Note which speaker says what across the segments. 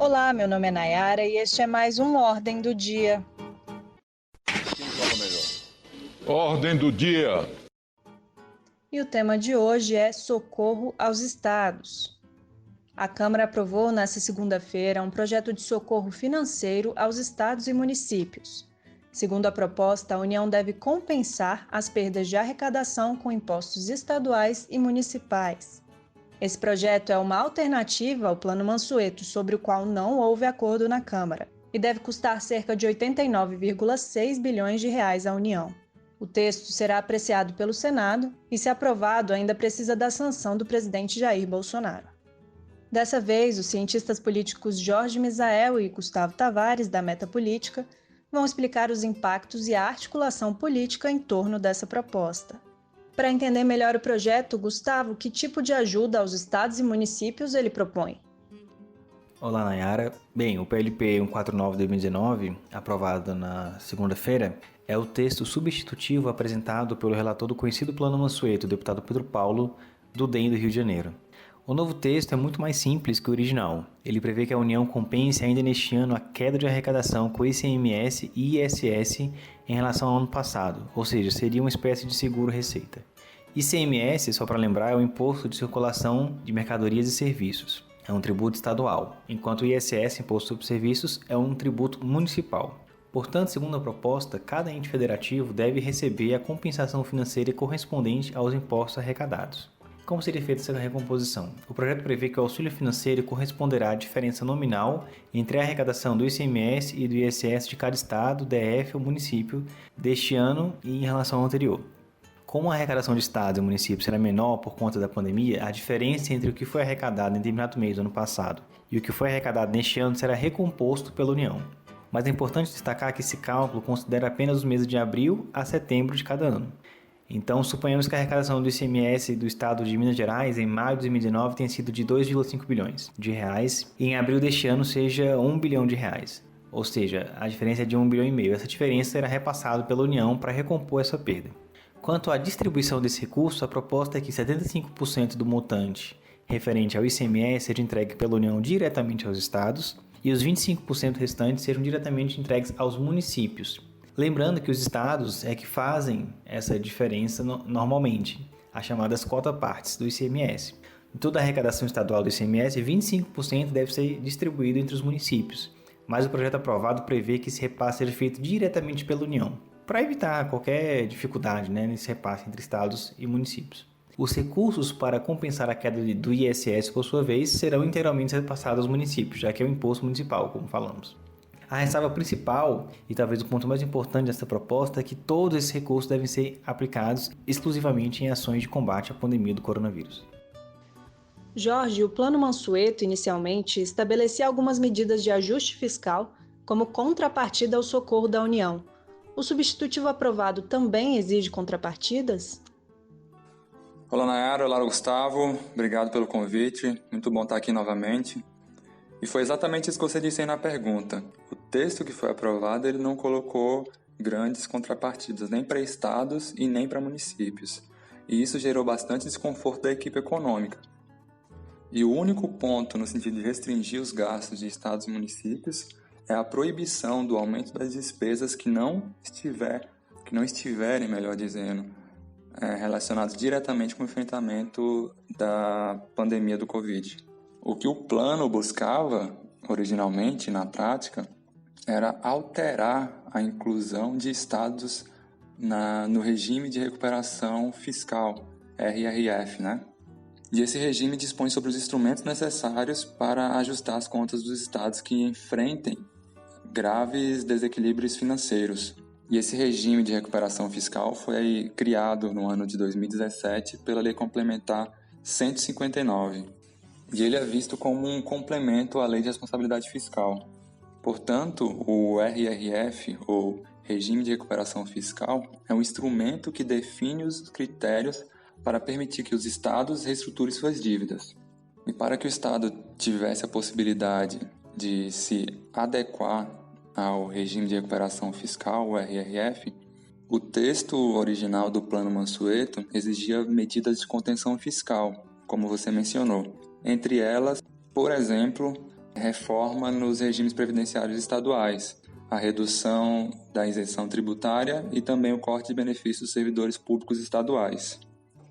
Speaker 1: Olá, meu nome é Nayara e este é mais um Ordem do Dia.
Speaker 2: Quem fala melhor? Ordem do dia.
Speaker 1: E o tema de hoje é Socorro aos Estados. A Câmara aprovou nesta segunda-feira um projeto de socorro financeiro aos estados e municípios. Segundo a proposta, a União deve compensar as perdas de arrecadação com impostos estaduais e municipais. Esse projeto é uma alternativa ao Plano Mansueto, sobre o qual não houve acordo na Câmara, e deve custar cerca de 89,6 bilhões de reais à União. O texto será apreciado pelo Senado e, se aprovado, ainda precisa da sanção do presidente Jair Bolsonaro. Dessa vez, os cientistas políticos Jorge Misael e Gustavo Tavares, da Meta Política, vão explicar os impactos e a articulação política em torno dessa proposta. Para entender melhor o projeto, Gustavo, que tipo de ajuda aos estados e municípios ele propõe?
Speaker 3: Olá, Nayara. Bem, o PLP 149 de 2019, aprovado na segunda-feira, é o texto substitutivo apresentado pelo relator do conhecido Plano Mansueto, o deputado Pedro Paulo, do DEM do Rio de Janeiro. O novo texto é muito mais simples que o original. Ele prevê que a União compense ainda neste ano a queda de arrecadação com ICMS e ISS em relação ao ano passado, ou seja, seria uma espécie de seguro-receita. ICMS, só para lembrar, é o Imposto de Circulação de Mercadorias e Serviços. É um tributo estadual, enquanto o ISS, Imposto sobre Serviços, é um tributo municipal. Portanto, segundo a proposta, cada ente federativo deve receber a compensação financeira correspondente aos impostos arrecadados. Como seria feita essa recomposição? O projeto prevê que o auxílio financeiro corresponderá à diferença nominal entre a arrecadação do ICMS e do ISS de cada estado, DF ou município deste ano e em relação ao anterior. Como a arrecadação de estados e municípios será menor por conta da pandemia, a diferença entre o que foi arrecadado em determinado mês do ano passado e o que foi arrecadado neste ano será recomposto pela União. Mas é importante destacar que esse cálculo considera apenas os meses de abril a setembro de cada ano. Então, suponhamos que a arrecadação do ICMS do estado de Minas Gerais em maio de 2019 tenha sido de 2,5 bilhões de reais e em abril deste ano seja 1 bilhão de reais. Ou seja, a diferença é de 1,5 bilhão. Essa diferença será repassada pela União para recompor essa perda. Quanto à distribuição desse recurso, a proposta é que 75% do montante referente ao ICMS seja entregue pela União diretamente aos estados e os 25% restantes sejam diretamente entregues aos municípios. Lembrando que os estados é que fazem essa diferença normalmente, as chamadas quota-partes do ICMS. Em toda a arrecadação estadual do ICMS, 25% deve ser distribuído entre os municípios, mas o projeto aprovado prevê que esse repasse seja feito diretamente pela União, para evitar qualquer dificuldade nesse repasse entre estados e municípios. Os recursos para compensar a queda do ISS, por sua vez, serão integralmente repassados aos municípios, já que é o imposto municipal, como falamos. A ressalva principal, e talvez o ponto mais importante dessa proposta, é que todos esses recursos devem ser aplicados exclusivamente em ações de combate à pandemia do coronavírus.
Speaker 1: Jorge, o Plano Mansueto, inicialmente, estabelecia algumas medidas de ajuste fiscal como contrapartida ao socorro da União. O substitutivo aprovado também exige contrapartidas?
Speaker 4: Olá, Nayara. Olá, Gustavo. Obrigado pelo convite. Muito bom estar aqui novamente. E foi exatamente isso que você disse aí na pergunta. O texto que foi aprovado, ele não colocou grandes contrapartidas, nem para estados e nem para municípios. E isso gerou bastante desconforto da equipe econômica. E o único ponto no sentido de restringir os gastos de estados e municípios é a proibição do aumento das despesas que não estiverem, melhor dizendo, relacionados diretamente com o enfrentamento da pandemia do Covid. O que o plano buscava, originalmente, na prática, era alterar a inclusão de estados no regime de recuperação fiscal, RRF, né? E esse regime dispõe sobre os instrumentos necessários para ajustar as contas dos estados que enfrentem graves desequilíbrios financeiros. E esse regime de recuperação fiscal foi criado no ano de 2017 pela Lei Complementar 159. E ele é visto como um complemento à Lei de Responsabilidade Fiscal. Portanto, o RRF, ou Regime de Recuperação Fiscal, é um instrumento que define os critérios para permitir que os estados reestruturem suas dívidas. E para que o estado tivesse a possibilidade de se adequar ao Regime de Recuperação Fiscal, o RRF, o texto original do Plano Mansueto exigia medidas de contenção fiscal, como você mencionou. Entre elas, por exemplo, reforma nos regimes previdenciários estaduais, a redução da isenção tributária e também o corte de benefícios dos servidores públicos estaduais.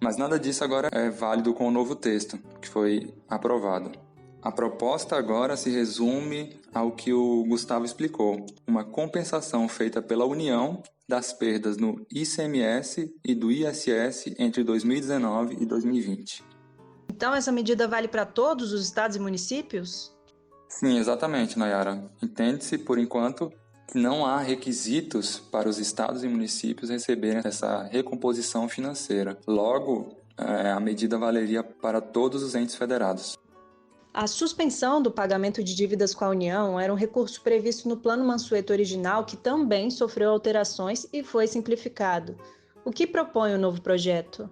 Speaker 4: Mas nada disso agora é válido com o novo texto, que foi aprovado. A proposta agora se resume ao que o Gustavo explicou, uma compensação feita pela União das perdas no ICMS e do ISS entre 2019 e 2020.
Speaker 1: Então, essa medida vale para todos os estados e municípios?
Speaker 4: Sim, exatamente, Nayara. Entende-se, por enquanto, que não há requisitos para os estados e municípios receberem essa recomposição financeira. Logo, a medida valeria para todos os entes federados.
Speaker 1: A suspensão do pagamento de dívidas com a União era um recurso previsto no Plano Mansueto original que também sofreu alterações e foi simplificado. O que propõe o novo projeto?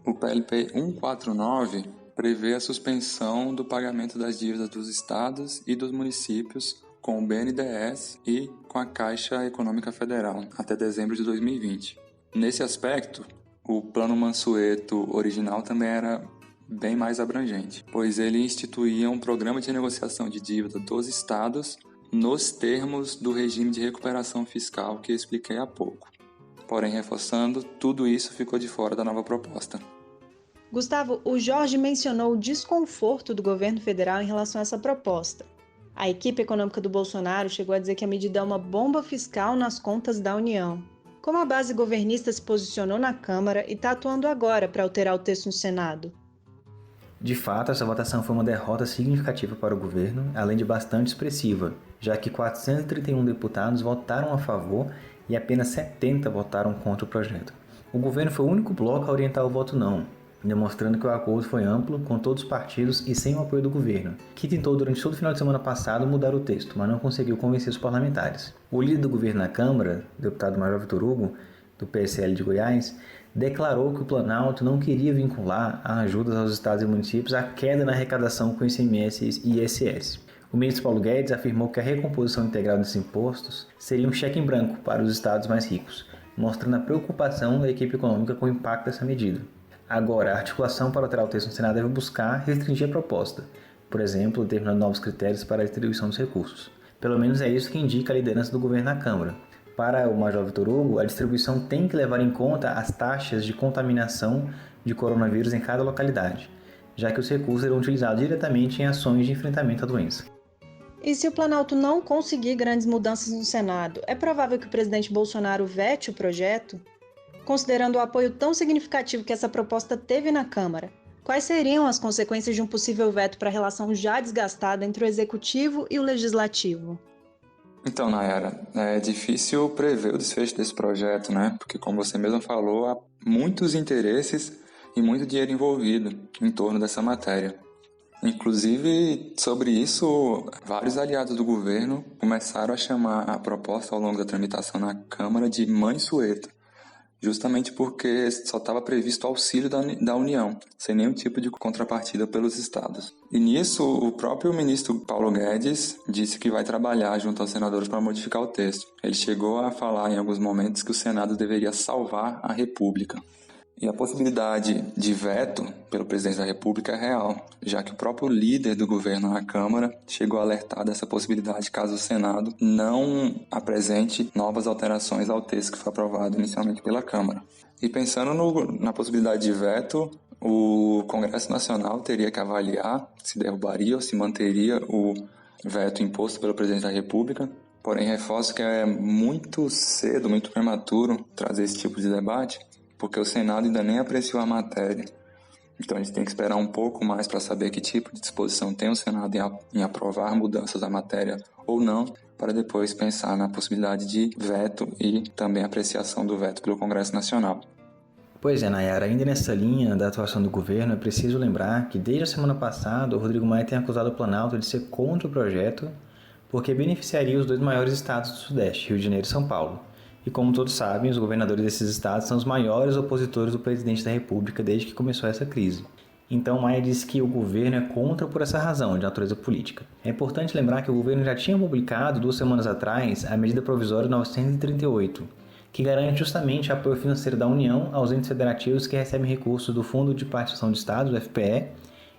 Speaker 4: O PLP 149 prevê a suspensão do pagamento das dívidas dos estados e dos municípios com o BNDES e com a Caixa Econômica Federal até dezembro de 2020. Nesse aspecto, o Plano Mansueto original também era bem mais abrangente, pois ele instituía um programa de negociação de dívida dos estados nos termos do regime de recuperação fiscal que eu expliquei há pouco. Porém, reforçando, tudo isso ficou de fora da nova proposta.
Speaker 1: Gustavo, o Jorge mencionou o desconforto do governo federal em relação a essa proposta. A equipe econômica do Bolsonaro chegou a dizer que a medida é uma bomba fiscal nas contas da União. Como a base governista se posicionou na Câmara e está atuando agora para alterar o texto no Senado?
Speaker 3: De fato, essa votação foi uma derrota significativa para o governo, além de bastante expressiva, já que 431 deputados votaram a favor e apenas 70 votaram contra o projeto. O governo foi o único bloco a orientar o voto não, demonstrando que o acordo foi amplo, com todos os partidos e sem o apoio do governo, que tentou durante todo o final de semana passado mudar o texto, mas não conseguiu convencer os parlamentares. O líder do governo na Câmara, o deputado Major Vitor Hugo, do PSL de Goiás, declarou que o Planalto não queria vincular a ajudas aos estados e municípios à queda na arrecadação com ICMS e ISS. O ministro Paulo Guedes afirmou que a recomposição integral desses impostos seria um cheque em branco para os estados mais ricos, mostrando a preocupação da equipe econômica com o impacto dessa medida. Agora, a articulação para alterar o texto no Senado deve buscar restringir a proposta, por exemplo, determinando novos critérios para a distribuição dos recursos. Pelo menos é isso que indica a liderança do governo na Câmara. Para o Major Vitor Hugo, a distribuição tem que levar em conta as taxas de contaminação de coronavírus em cada localidade, já que os recursos serão utilizados diretamente em ações de enfrentamento à doença.
Speaker 1: E se o Planalto não conseguir grandes mudanças no Senado, é provável que o presidente Bolsonaro vete o projeto? Considerando o apoio tão significativo que essa proposta teve na Câmara, quais seriam as consequências de um possível veto para a relação já desgastada entre o Executivo e o Legislativo?
Speaker 4: Então, Nayara, é difícil prever o desfecho desse projeto, né? Porque, como você mesmo falou, há muitos interesses e muito dinheiro envolvido em torno dessa matéria. Inclusive, sobre isso, vários aliados do governo começaram a chamar a proposta ao longo da tramitação na Câmara de Mansueto, justamente porque só estava previsto auxílio da União, sem nenhum tipo de contrapartida pelos estados. E nisso, o próprio ministro Paulo Guedes disse que vai trabalhar junto aos senadores para modificar o texto. Ele chegou a falar em alguns momentos que o Senado deveria salvar a República. E a possibilidade de veto pelo presidente da República é real, já que o próprio líder do governo na Câmara chegou a alertar dessa possibilidade caso o Senado não apresente novas alterações ao texto que foi aprovado inicialmente pela Câmara. E pensando na possibilidade de veto, o Congresso Nacional teria que avaliar se derrubaria ou se manteria o veto imposto pelo presidente da República. Porém, reforço que é muito cedo, muito prematuro trazer esse tipo de debate, porque o Senado ainda nem apreciou a matéria. Então a gente tem que esperar um pouco mais para saber que tipo de disposição tem o Senado em aprovar mudanças da matéria ou não, para depois pensar na possibilidade de veto e também apreciação do veto pelo Congresso Nacional.
Speaker 3: Pois é, Nayara, ainda nessa linha da atuação do governo, é preciso lembrar que desde a semana passada o Rodrigo Maia tem acusado o Planalto de ser contra o projeto porque beneficiaria os dois maiores estados do Sudeste, Rio de Janeiro e São Paulo. E como todos sabem, os governadores desses estados são os maiores opositores do presidente da República desde que começou essa crise. Então Maia disse que o governo é contra por essa razão, de natureza política. É importante lembrar que o governo já tinha publicado 2 semanas atrás a medida provisória 938, que garante justamente o apoio financeiro da União aos entes federativos que recebem recursos do Fundo de Participação de Estados, o FPE,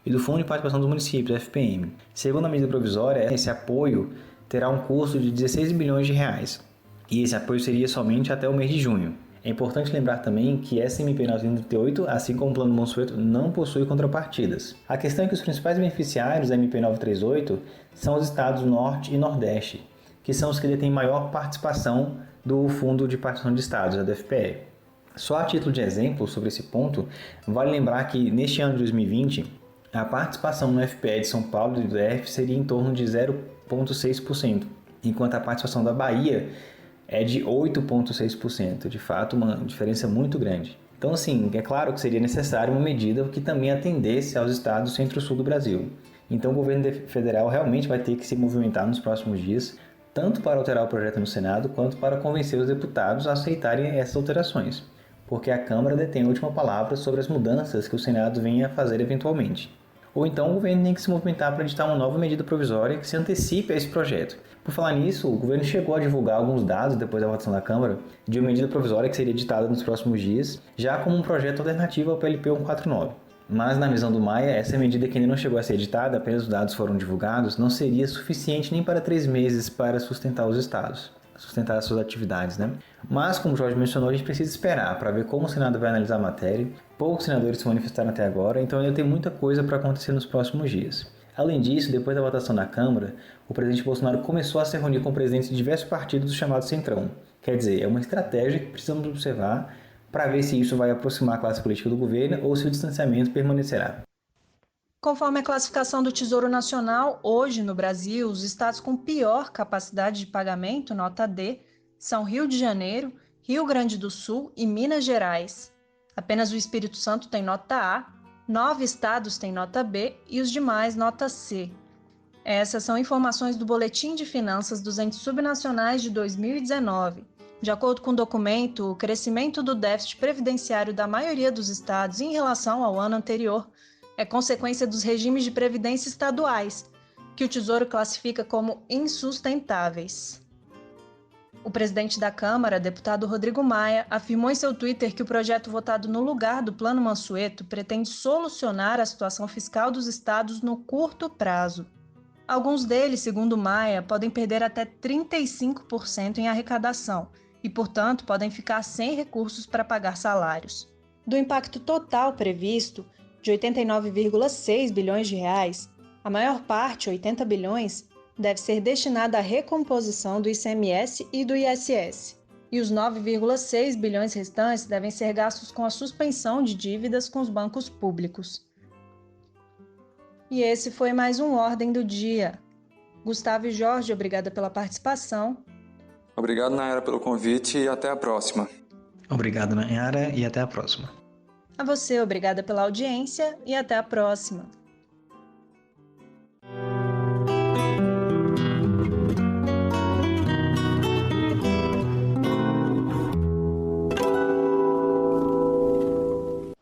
Speaker 3: e do Fundo de Participação dos Municípios, FPM. Segundo a medida provisória, esse apoio terá um custo de 16 bilhões de reais, e esse apoio seria somente até o mês de junho. É importante lembrar também que essa MP 938, assim como o Plano Mansueto, não possui contrapartidas. A questão é que os principais beneficiários da MP 938 são os estados Norte e Nordeste, que são os que detêm maior participação do Fundo de Participação de Estados, da DFPE. Só a título de exemplo sobre esse ponto, vale lembrar que neste ano de 2020, a participação no FPE de São Paulo e do DF seria em torno de 0,6%, enquanto a participação da Bahia é de 8,6%, de fato uma diferença muito grande. Então, assim, é claro que seria necessário uma medida que também atendesse aos estados do centro-sul do Brasil. Então, o governo federal realmente vai ter que se movimentar nos próximos dias, tanto para alterar o projeto no Senado, quanto para convencer os deputados a aceitarem essas alterações, porque a Câmara detém a última palavra sobre as mudanças que o Senado venha a fazer eventualmente. Ou então o governo tem que se movimentar para editar uma nova medida provisória que se antecipe a esse projeto. Por falar nisso, o governo chegou a divulgar alguns dados depois da votação da Câmara de uma medida provisória que seria editada nos próximos dias, já como um projeto alternativo ao PLP 149. Mas, na visão do Maia, essa medida que ainda não chegou a ser editada, apenas os dados foram divulgados, não seria suficiente nem para 3 meses para sustentar os estados, sustentar as suas atividades, né? Mas, como o Jorge mencionou, a gente precisa esperar para ver como o Senado vai analisar a matéria. Poucos senadores se manifestaram até agora, então ainda tem muita coisa para acontecer nos próximos dias. Além disso, depois da votação na Câmara, o presidente Bolsonaro começou a se reunir com presidentes de diversos partidos do chamado Centrão. Quer dizer, é uma estratégia que precisamos observar para ver se isso vai aproximar a classe política do governo ou se o distanciamento permanecerá.
Speaker 1: Conforme a classificação do Tesouro Nacional, hoje no Brasil, os estados com pior capacidade de pagamento, nota D, são Rio de Janeiro, Rio Grande do Sul e Minas Gerais. Apenas o Espírito Santo tem nota A, 9 estados têm nota B e os demais nota C. Essas são informações do Boletim de Finanças dos Entes Subnacionais de 2019. De acordo com o documento, o crescimento do déficit previdenciário da maioria dos estados em relação ao ano anterior é consequência dos regimes de previdência estaduais, que o Tesouro classifica como insustentáveis. O presidente da Câmara, deputado Rodrigo Maia, afirmou em seu Twitter que o projeto votado no lugar do Plano Mansueto pretende solucionar a situação fiscal dos estados no curto prazo. Alguns deles, segundo Maia, podem perder até 35% em arrecadação e, portanto, podem ficar sem recursos para pagar salários. Do impacto total previsto, de 89,6 bilhões de reais, a maior parte, 80 bilhões, deve ser destinada à recomposição do ICMS e do ISS, e os 9,6 bilhões restantes devem ser gastos com a suspensão de dívidas com os bancos públicos. E esse foi mais um Ordem do Dia. Gustavo e Jorge, obrigada pela participação.
Speaker 4: Obrigado, Nayara, pelo convite e até a próxima.
Speaker 3: Obrigado, Nayara, e até a próxima.
Speaker 1: A você, obrigada pela audiência e até a próxima.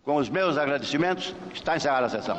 Speaker 5: Com os meus agradecimentos, está encerrada a sessão.